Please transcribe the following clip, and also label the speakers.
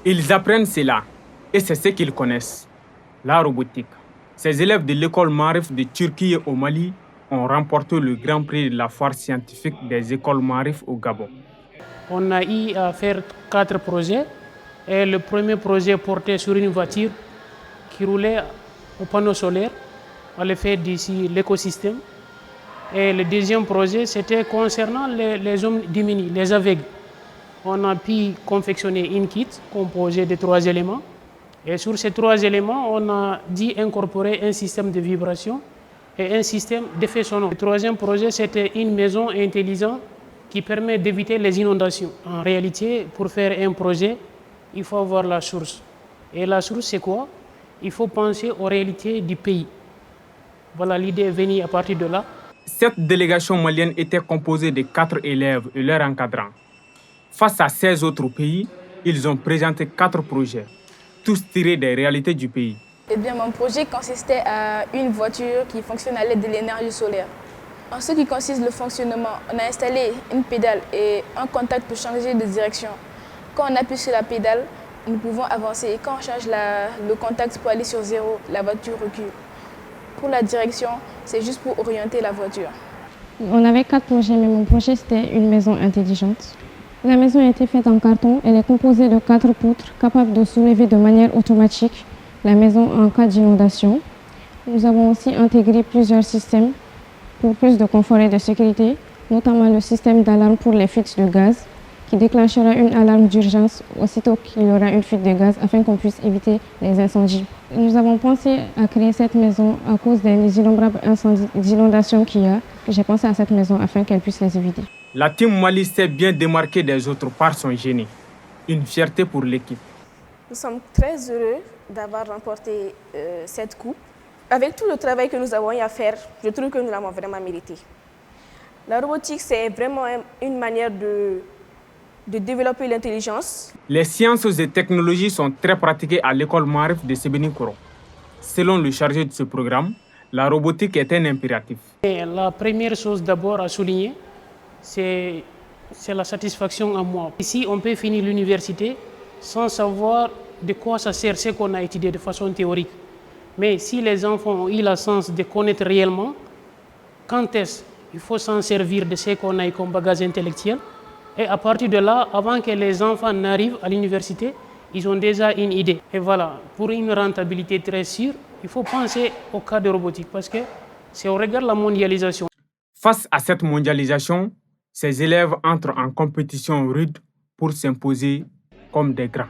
Speaker 1: Ils apprennent cela et c'est ce qu'ils connaissent, la robotique. Ces élèves de l'école Marif de Turquie au Mali ont remporté le Grand Prix de la foire scientifique des écoles Marif au Gabon.
Speaker 2: On a eu à faire 4 projets. Et le premier projet portait sur une voiture qui roulait au panneau solaire. On l'a fait d'ici l'écosystème. Et le deuxième projet, c'était concernant les hommes démunis, les aveugles. On a pu confectionner une kit composée de 3 éléments. Et sur ces 3 éléments, on a dû incorporer un système de vibration et un système d'effet sonore. Le troisième projet, c'était une maison intelligente qui permet d'éviter les inondations. En réalité, pour faire un projet, il faut avoir la source. Et la source, c'est quoi? Il faut penser aux réalités du pays. Voilà, l'idée est venue à partir de là.
Speaker 1: Cette délégation malienne était composée de 4 élèves et leurs encadrants. Face à 16 autres pays, ils ont présenté 4 projets, tous tirés des réalités du pays.
Speaker 3: Eh bien, mon projet consistait à une voiture qui fonctionne à l'aide de l'énergie solaire. En ce qui consiste le fonctionnement, on a installé une pédale et un contact pour changer de direction. Quand on appuie sur la pédale, nous pouvons avancer. Et quand on change le contact pour aller sur 0, la voiture recule. Pour la direction, c'est juste pour orienter la voiture.
Speaker 4: On avait 4 projets, mais mon projet c'était une maison intelligente. La maison a été faite en carton. Elle est composée de 4 poutres capables de soulever de manière automatique la maison en cas d'inondation. Nous avons aussi intégré plusieurs systèmes pour plus de confort et de sécurité, notamment le système d'alarme pour les fuites de gaz qui déclenchera une alarme d'urgence aussitôt qu'il y aura une fuite de gaz afin qu'on puisse éviter les incendies. Nous avons pensé à créer cette maison à cause des innombrables inondations qu'il y a. J'ai pensé à cette maison afin qu'elle puisse les éviter.
Speaker 1: La team Mali s'est bien démarquée des autres par son génie. Une fierté pour l'équipe.
Speaker 5: Nous sommes très heureux d'avoir remporté cette coupe. Avec tout le travail que nous avons eu à faire, je trouve que nous l'avons vraiment mérité. La robotique, c'est vraiment une manière de développer l'intelligence.
Speaker 1: Les sciences et technologies sont très pratiquées à l'école Marif de Sébenikoro. Selon le chargé de ce programme, la robotique est un impératif.
Speaker 2: Et la première chose d'abord à souligner, c'est la satisfaction en moi. Ici, on peut finir l'université sans savoir de quoi ça sert ce qu'on a étudié de façon théorique. Mais si les enfants ont eu la chance de connaître réellement, quand est-ce qu'il faut s'en servir de ce qu'on a eu comme bagage intellectuel. Et à partir de là, avant que les enfants n'arrivent à l'université, ils ont déjà une idée. Et voilà, pour une rentabilité très sûre, il faut penser au cas de robotique parce que si on regarde la mondialisation.
Speaker 1: Face à cette mondialisation, ces élèves entrent en compétition rude pour s'imposer comme des grands.